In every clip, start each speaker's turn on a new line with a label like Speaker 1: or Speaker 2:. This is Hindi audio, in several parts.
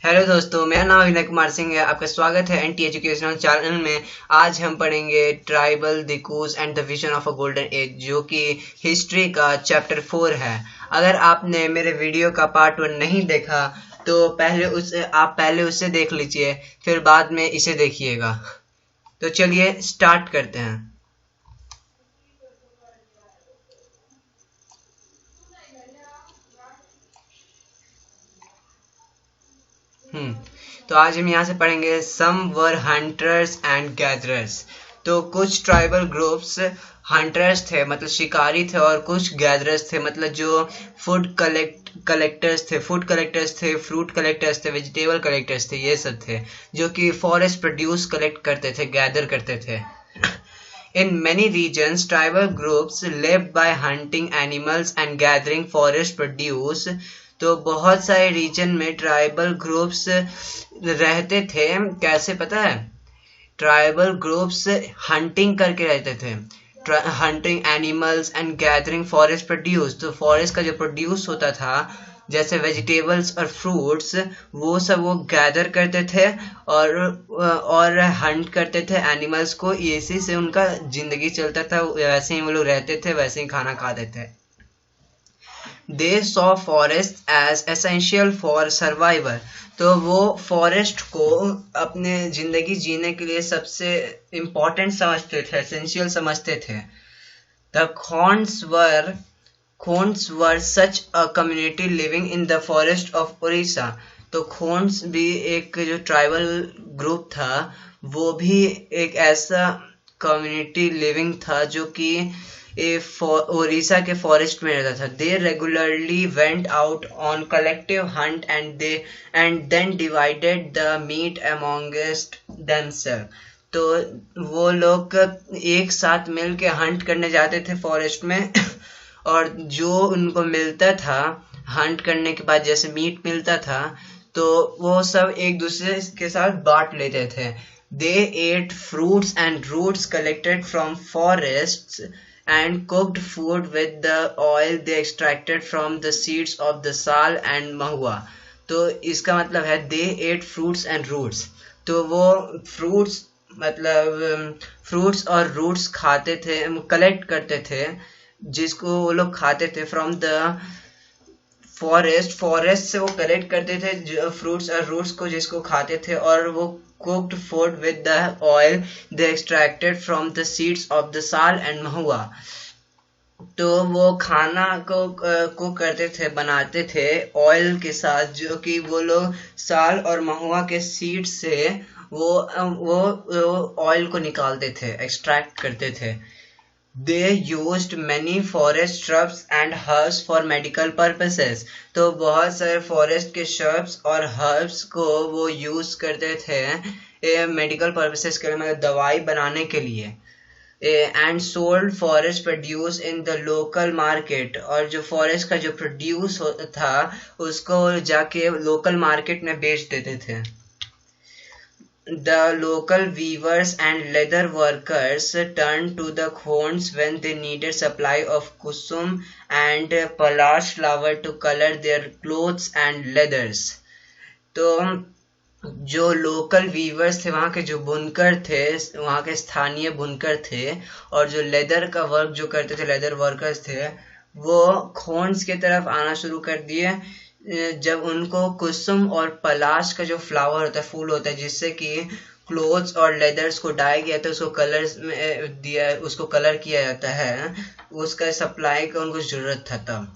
Speaker 1: हेलो दोस्तों, मेरा नाम विनय कुमार सिंह है। आपका स्वागत है एनटी एजुकेशनल चैनल में। आज हम पढ़ेंगे ट्राइबल द कूज and the vision of a golden age, जो कि हिस्ट्री का चैप्टर 4 है। अगर आपने मेरे वीडियो का पार्ट 1 नहीं देखा तो पहले उसे देख लीजिए, फिर बाद में इसे देखिएगा। तो चलिए स्टार्ट करते हैं। तो आज हम यहाँ से पढ़ेंगे सम वर हंटर्स एंड गैदरर्स। तो कुछ ट्राइबल ग्रुप्स हंटर्स थे, मतलब शिकारी थे, और कुछ गैदरर्स थे, मतलब जो फूड कलेक्टर्स थे, फ्रूट कलेक्टर्स थे, वेजिटेबल कलेक्टर्स थे, ये सब थे जो कि फॉरेस्ट प्रोड्यूस कलेक्ट करते थे, गैदर करते थे। In many regions, tribal groups live by hunting animals and gathering forest produce. तो बहुत सारे रीजन में ट्राइबल ग्रुप्स रहते थे। कैसे पता है? ट्राइबल ग्रुप्स हंटिंग करके रहते थे, hunting animals and gathering forest produce. तो फॉरेस्ट का जो प्रोड्यूस होता था, जैसे वेजिटेबल्स और फ्रूट्स, वो सब वो गैदर करते थे और हंट करते थे एनिमल्स को। इसी से उनका जिंदगी चलता था, वैसे ही वो लोग रहते थे, वैसे ही खाना खाते थे। They saw forest as essential for survival. तो वो फॉरेस्ट को अपने जिंदगी जीने के लिए सबसे इम्पोर्टेंट समझते थे, एसेंशियल समझते थे। The Khonds were such a community living in the forest of Orissa. तो खोन्स भी एक जो ट्राइबल ग्रुप था, वो भी एक ऐसा कम्युनिटी लिविंग था जो कि ओडिशा के फॉरेस्ट में रहता था। They regularly went out on collective hunt and then divided the meat amongst themselves. तो वो लोग एक साथ मिल के हंट करने जाते थे फॉरेस्ट में और जो उनको मिलता था हंट करने के बाद, जैसे मीट मिलता था, तो वो सब एक दूसरे के साथ बांट लेते थे। They ate fruits and roots collected from forests and cooked food with the oil they extracted from the seeds of the sal and mahua। तो इसका मतलब है they ate fruits and roots। तो वो फ्रूट्स और रूट्स खाते थे, कलेक्ट करते थे, जिसको वो लोग खाते थे फ्रॉम द फॉरेस्ट से वो कलेक्ट करते थे फ्रूट्स और रूट्स को, जिसको खाते थे। और वो cooked food with the oil they extracted from the seeds of the sal and mahua। तो वो खाना को कुक करते थे, बनाते थे ऑयल के साथ, जो कि वो लोग साल और महुआ के सीड से वो ऑयल को निकालते थे, एक्सट्रैक्ट करते थे। They used many forest shrubs and herbs for medical purposes। तो बहुत सारे फॉरेस्ट के shrubs और herbs को वो यूज करते थे मेडिकल पर्पसेस के लिए, मतलब दवाई बनाने के लिए। And sold forest produce in the local market. और जो फॉरेस्ट का जो प्रोड्यूस था उसको जाके लोकल मार्केट में बेच देते थे। The local weavers and leather workers turned to the Khonds when they needed supply of kusum and palash flower to color their clothes and leathers। तो जो लोकल वीवर्स थे, वहाँ के जो बुनकर थे, वहाँ के स्थानीय बुनकर थे, और जो लेदर का वर्क जो करते थे, लेदर वर्कर्स थे, वो खोन्स की तरफ आना शुरू कर दिए जब उनको कुसुम और पलाश का जो फ्लावर होता है, फूल होता है, जिससे कि क्लोथ्स और लेदर्स को डाई किया था, उसको कलर्स में दिया, उसको कलर किया जाता है, उसका सप्लाई का उनको जरूरत था तब।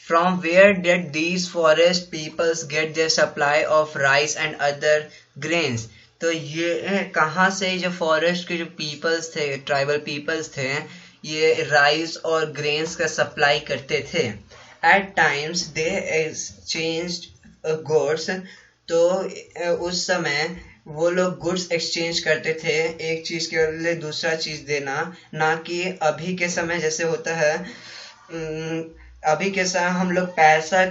Speaker 1: From where did these forest peoples get their supply of rice and other grains? तो ये कहाँ से जो फॉरेस्ट के जो पीपल्स थे, ट्राइबल पीपल्स थे, ये राइस और ग्रेन्स का सप्लाई करते थे। At times they exchanged goods. तो उस समय वो लोग गुड्स एक्सचेंज करते थे, एक चीज के बदले दूसरा चीज देना, ना कि अभी के समय जैसे होता है। अभी के समय हम लोग पैसा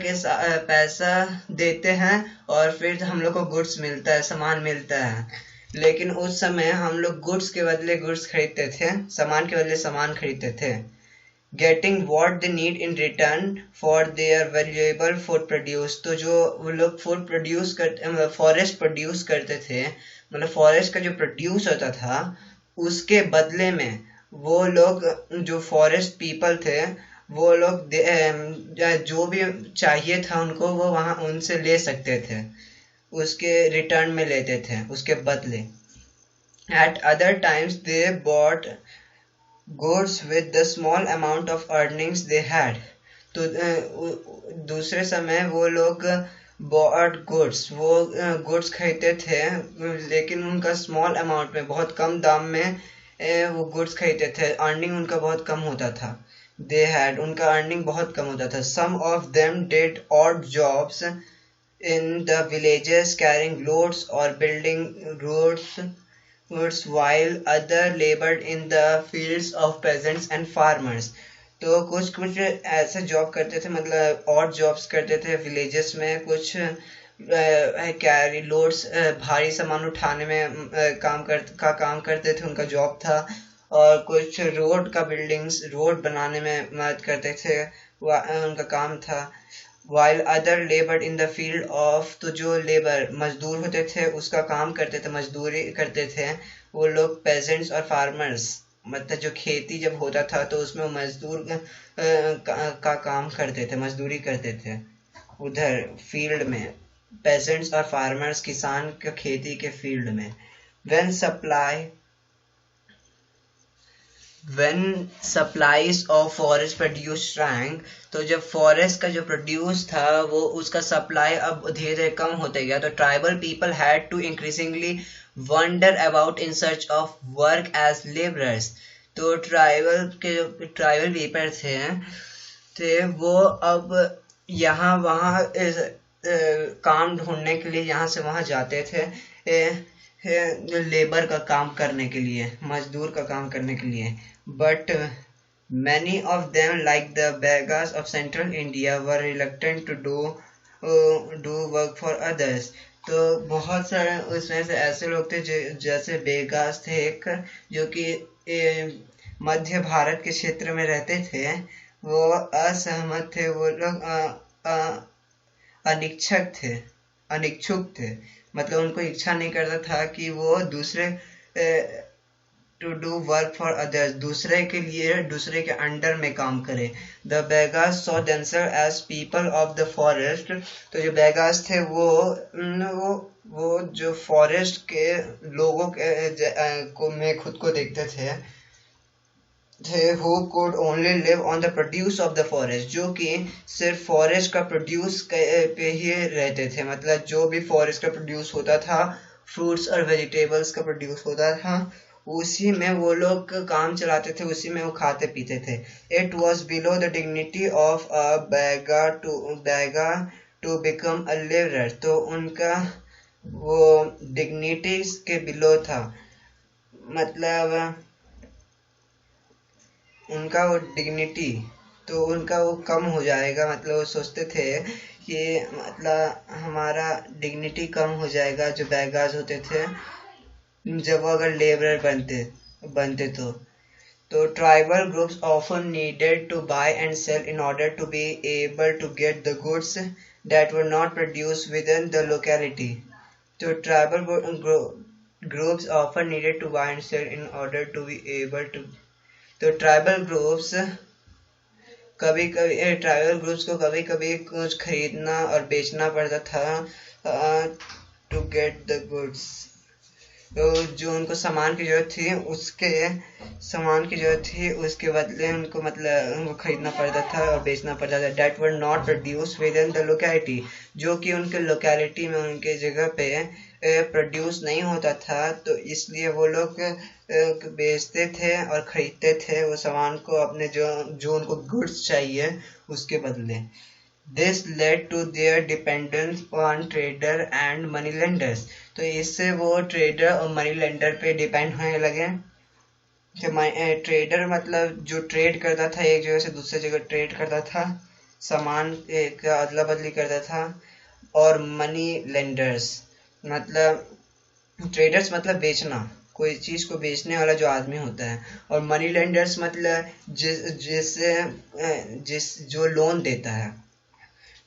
Speaker 1: देते हैं और फिर हम लोग को गुड्स मिलता है, सामान मिलता है। लेकिन उस समय हम लोग गुड्स के बदले गुड्स खरीदते थे, सामान के बदले सामान खरीदते थे। Getting what they need in return for their valuable food produce. तो जो वो लोग फूड प्रोड्यूस करते मतलब फॉरेस्ट प्रोड्यूस करते थे, मतलब फॉरेस्ट का जो प्रोड्यूस होता था उसके बदले में वो लोग जो फॉरेस्ट पीपल थे वो लोग जो भी चाहिए था उनको वो वहाँ उनसे ले सकते थे, उसके रिटर्न में लेते थे उसके बदले। Eight other times they bought goods with the small amount of earnings they had। तो दूसरे समय वो लोग bought goods, वो गुड्स खरीदते थे लेकिन उनका स्मॉल अमाउंट में बहुत कम दाम में वो गुड्स खरीदते थे, अर्निंग उनका बहुत कम होता था। दे हैड उनका अर्निंग बहुत कम होता था। Some of them did odd jobs in the villages carrying loads और building roads while other labored in the fields of peasants and farmers। तो कुछ कुछ ऐसे जॉब करते थे, मतलब और जॉब्स करते थे विलेजेस में, कुछ कैरी लोड्स भारी सामान उठाने में काम करते थे, उनका जॉब था। और कुछ रोड का बिल्डिंग्स रोड बनाने में मदद करते थे, उनका काम था। while other labored in the field of, तो जो लेबर मजदूर होते थे उसका काम करते थे, मजदूरी करते थे वो लोग पेजेंट्स और फार्मर्स, मतलब जो खेती जब होता था तो उसमें वो मजदूर का काम करते थे, मजदूरी करते थे उधर फील्ड में। पेजेंट्स और फार्मर्स किसान के खेती के फील्ड में। when supplies of forest produce shrank, तो जब फॉरेस्ट का जो प्रोड्यूस था वो उसका सप्लाई अब धीरे धीरे कम होते गया, तो tribal people had to increasingly wander about in search of work as labourers. तो ट्राइबल पीपल थे वो अब यहाँ वहाँ काम ढूंढने के लिए यहाँ से वहाँ जाते थे, लेबर का काम करने के लिए, मजदूर का काम करने के लिए। But many of them, like the beggars of central India, were reluctant to do work for others। तो बहुत सारे उसमें से ऐसे लोग थे जैसे बेगास थे एक, जो कि मध्य भारत के क्षेत्र में रहते थे, वो असहमत थे, वो लोग अनिच्छुक थे, मतलब उनको इच्छा नहीं करता था कि वो दूसरे to do work for others, दूसरे के लिए दूसरे के अंडर में काम करे। The Baigas saw themselves as people of the forest. तो जो बेगास थे वो जो फॉरेस्ट के लोगों को में खुद को देखते थे who could only live on the produce of the forest, जो कि सिर्फ फॉरेस्ट का प्रोड्यूस पे ही रहते थे, मतलब जो भी फॉरेस्ट का प्रोड्यूस होता था, फ्रूट्स और वेजिटेबल्स का प्रोड्यूस होता था, उसी में वो लोग काम चलाते थे, उसी में वो खाते पीते थे। It was below the dignity of a Baiga to become a labourer. तो उनका वो डिग्निटीज के बिलो था, मतलब उनका वो डिग्निटी, तो उनका वो कम हो जाएगा, मतलब वो सोचते थे कि मतलब हमारा डिग्निटी कम हो जाएगा, जो बेगर्स होते थे जब वो अगर लेबरर बनते तो tribal groups often needed to buy and sell in order to be able to get the goods that were not produce within the locality. तो tribal groups often needed to buy and sell in order to be able to, तो ट्राइबल ग्रुप्स को कभी कभी कुछ खरीदना और बेचना पड़ता था टू गेट द गुड्स। तो जो उनको सामान की जरूरत थी उसके बदले उनको मतलब उनको खरीदना पड़ता था और बेचना पड़ता था। That were not produce within the locality, जो कि उनके लोकेलिटी में उनके जगह पे प्रोड्यूस नहीं होता था, तो इसलिए वो लोग बेचते थे और खरीदते थे वो सामान को, अपने जो उनको गुड्स चाहिए उसके बदले। This led to their dependence on trader and money lenders। तो इससे वो ट्रेडर और मनी लेंडर पे डिपेंड होने लगे। ट्रेडर मतलब जो ट्रेड करता था, एक जगह से दूसरे जगह ट्रेड करता था, सामान एक अदला बदली करता था। और मनी लेंडर्स मतलब ट्रेडर्स मतलब बेचना, कोई चीज को बेचने वाला जो आदमी होता है। और मनी लेंडर्स मतलब जिस जो लोन देता है।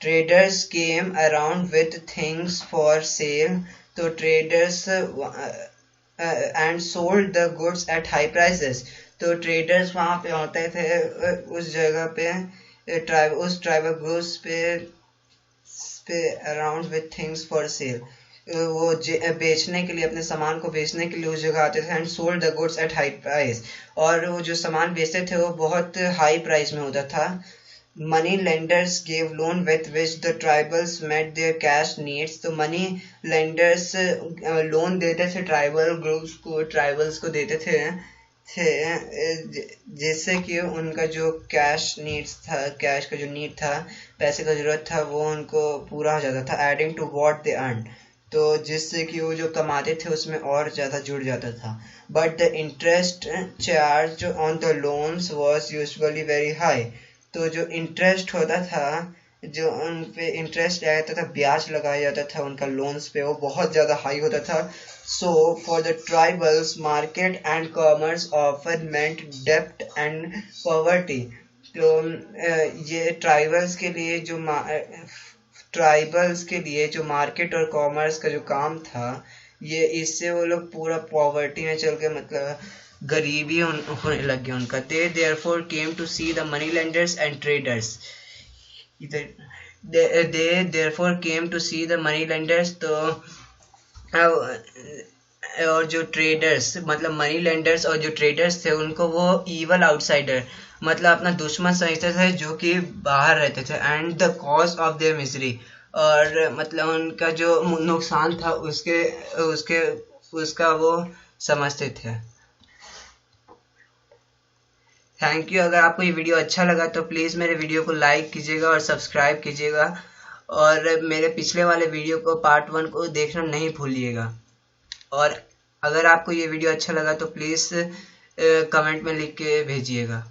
Speaker 1: Traders came around with things for sale, तो traders and sold the goods at high prices, तो ट्रेडर्स वहां पे होते थे उस जगह पे, उस ट्राइबल गुड्स पे around with things for sale, वो बेचने के लिए, अपने सामान को बेचने के लिए उस जगह आते थे। And sold the goods at high price, और वो जो सामान बेचते थे वो बहुत हाई प्राइस में होता था। Money lenders gave loan with which the tribals met their cash needs, तो मनी लेंडर्स लोन देते थे ट्राइबल ग्रुप्स को, ट्राइबल्स को देते थे जिससे कि उनका जो कैश नीड्स था, कैश का जो नीड था, पैसे का जरूरत था, वो उनको पूरा हो जाता था। Adding to what they earn, तो जिससे कि वो जो कमाते थे उसमें और ज़्यादा जुड़ जाता था। But the interest charge on the loans was usually very high, तो जो इंटरेस्ट होता था, जो उन पे इंटरेस्ट आता था, ब्याज लगाया जाता था उनका लोन्स पे, वो बहुत ज़्यादा हाई होता था। So for the tribals market and commerce offer meant डेप्ट एंड पॉवर्टी, तो ये ट्राइबल्स के लिए जो मार्केट और कॉमर्स का जो काम था, ये इससे वो लोग पूरा पॉवर्टी में चल के, मतलब गरीबी होने लग गया उनका। They therefore came to see the moneylenders and traders, they therefore came to see the money lenders, तो और जो ट्रेडर्स, मतलब मनी लेंडर्स और जो ट्रेडर्स थे, उनको वो इवल आउटसाइडर, मतलब अपना दुश्मन समझते थे जो कि बाहर रहते थे। And the cause of their misery, और मतलब उनका जो नुकसान था उसका वो समझते थे। Thank you. अगर आपको ये वीडियो अच्छा लगा तो प्लीज़ मेरे वीडियो को लाइक कीजिएगा और सब्सक्राइब कीजिएगा, और मेरे पिछले वाले वीडियो को पार्ट 1 को देखना नहीं भूलिएगा। और अगर आपको ये वीडियो अच्छा लगा तो प्लीज़ कमेंट में लिख के भेजिएगा।